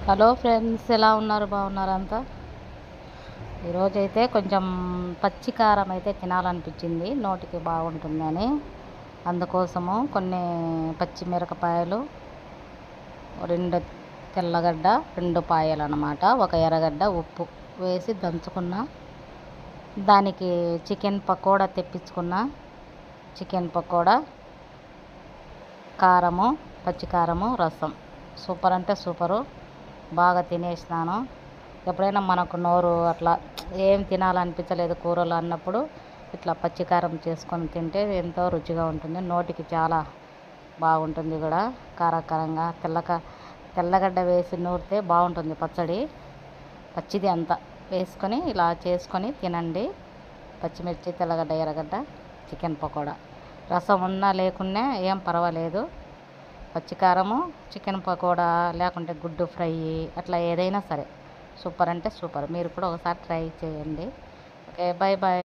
Hello friends, ఎలా ఉన్నారు? బాగున్నారు అంతా? ఈరోజైతే కొంచెం పచ్చి కారం అయితే తినాలనిపించింది, నోటికి బాగుంటుందని. అందుకోసము కొన్ని పచ్చిమిరపకాయలు, 2 తెల్లగడ్డ, 2 పాయలు అన్నమాట, 1 ఎర్రగడ్డ, ఉప్పు వేసి దంచుకున్న. దానికి చికెన్ పకోడా తెప్పించుకున్న. చికెన్ పకోడా, కారము, పచ్చికారము, రసం. సూపర్ అంటే సూపరు. బాగా తినేసినాను. ఎప్పుడైనా మనకు నోరు అట్లా ఏం తినాలనిపించలేదు కూరలు అన్నప్పుడు ఇట్లా పచ్చికారం చేసుకొని తింటే ఎంతో రుచిగా ఉంటుంది. నోటికి చాలా బాగుంటుంది కూడా, కారకారంగా. తెల్లగడ్డ వేసి నూరితే బాగుంటుంది పచ్చడి. పచ్చిది అంతా వేసుకొని ఇలా చేసుకొని తినండి. పచ్చిమిర్చి, తెల్లగడ్డ, ఎర్రగడ్డ, చికెన్ పకోడా. రసం ఉన్నా లేకున్నా ఏం పర్వాలేదు. పచ్చికారము, చికెన్ పకోడా, లేకుంటే గుడ్డు ఫ్రై, అట్లా ఏదైనా సరే సూపర్ అంటే సూపర్. మీరు కూడా ఒకసారి ట్రై చేయండి. Okay, bye bye.